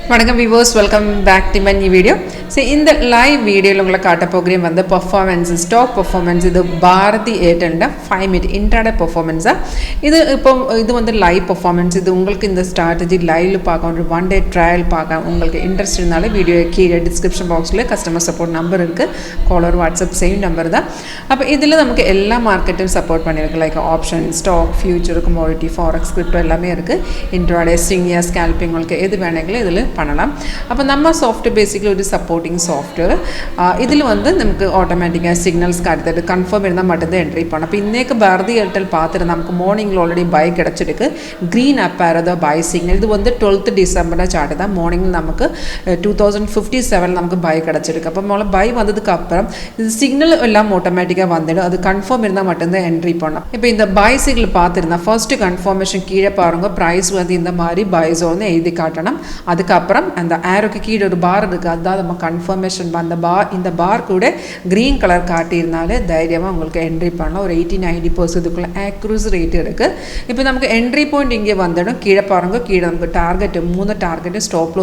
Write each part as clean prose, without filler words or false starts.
வணக்கம் viewers, welcome back to my new video. So இந்த live வீடியோல உங்களுக்கு காட்ட போகிறேன் வந்து performance stock performance இது பாரதி ஏர்டெல்ல 5 minute intraday performance இது வந்து live performance இது உங்களுக்கு இந்த strategy liveல பார்க்க ஒரு 1 day trial பார்க்க உங்களுக்கு இன்ட்ரஸ்ட் இருந்தால வீடியோ கீழ description boxல கஸ்டமர் சப்போர்ட் நம்பர் இருக்கு call or WhatsApp same number தான் அப்ப இதுல நமக்கு எல்லா மார்க்கெட்டும் சப்போர்ட் பண்ணிருக்கு like option stock future commodity forex crypto எல்லாமே இருக்கு intraday swing scalping உங்களுக்கு எது வேணுங்களோ இதுல பண்ணலாம் அப்ப நம்ம சாஃப்ட்வேர் பேசிக்கலி ஒரு சப்போர்ட்டிங் சாஃப்ட்வேர் இதுல வந்து நமக்கு ஆட்டோமேட்டிக்கா சிக்னல்ஸ் காட்டுது கன்ஃபார்ம் இருந்தா மட்டும் தான் என்ட்ரி பண்ணலாம் அப்ப இன்னைக்கு பாரதி ஏர்டெல் பாத்துட்டு நமக்கு மார்னிங்ல ஆல்ரெடி பை கிடைச்சிருக்கு green apparada buy signal இது வந்து 12th டிசம்பர்ல சார்ட் தான் மார்னிங் நமக்கு 2057 நமக்கு பை கிடைச்சிருக்கு அப்ப முதல்ல பை வந்ததுக்கு அப்புறம் இது சிக்னல் எல்லாம் ஆட்டோமேட்டிக்கா வந்துடும் அது கன்ஃபார்ம் இருந்தா மட்டும் தான் என்ட்ரி பண்ணலாம் இப்போ இந்த பை சிக்னல் பாத்துறதா ஃபர்ஸ்ட் கன்ஃபர்மேஷன் கீழ பாருங்க பிரைஸ் வந்து இந்த மாதிரி பை ஜோன் எழுதி காட்டணும் அதுக்கு அப்புறம் அந்த ஆரோக்கு கீழ ஒரு பார் இருக்கு அதான் நம்ம கன்ஃபர்மேஷன் அந்த பார் இந்த பார் கூட green கலர் காட்டினாலே தைரியமா உங்களுக்கு என்ட்ரி பண்ணலாம் ஒரு 80-90% குள்ள அக்யூரசி ரேட் இருக்கு இப்போ நமக்கு என்ட்ரி பாயிண்ட் இங்க வந்துடும் கீழ பாருங்க கீழ நமக்கு டார்கெட் மூணு டார்கெட் ஸ்டாப்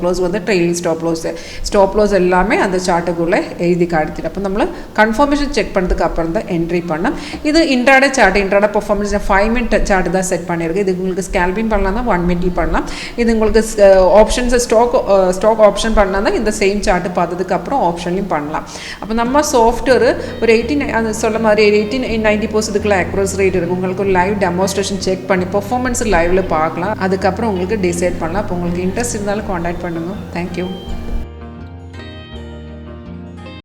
லாஸ் வந்து ட்ரெயிலிங் ஸ்டாப் லாஸ் எல்லாமே அந்த சார்ட்டுக்குள்ள எழுதி காட்டிட்டு அப்ப நம்ம கன்ஃபர்மேஷன் செக் பண்ணதுக்கு அப்புறம் தான் என்ட்ரி பண்ணலாம் இது intraday chart intraday performance 5 minute chart தான் செட் பண்ணிருக்கு இது உங்களுக்கு ஸ்கேல்பிங் பண்ணலாம் 1 மினிட்ல பண்ணலாம் இது உங்களுக்கு ஆப்ஷன்ஸ் ஸ்டாக் ஆப்ஷன் பண்ணா இந்த சேம் சார்ட் பார்த்ததுக்கு அப்புறம் ஆப்ஷன்லயும் பண்ணலாம் அப்ப நம்ம சாஃப்ட்வேர் ஒரு 80 அது சொல்ல மாதிரி 80-90% குள்ள அக்யூரசி ரேட் இருக்கு உங்களுக்கு ஒரு லைவ் டெமோன்ஸ்ட்ரேஷன் செக் பண்ணி பெர்ஃபார்மன்ஸ் லைவ்ல பார்க்கலாம் அதுக்கு அப்புறம் உங்களுக்கு டிசைட் பண்ணலாம் அப்ப உங்களுக்கு இன்ட்ரஸ்ட் இருந்தாலும் कांटेक्ट பண்ணுங்க Thank you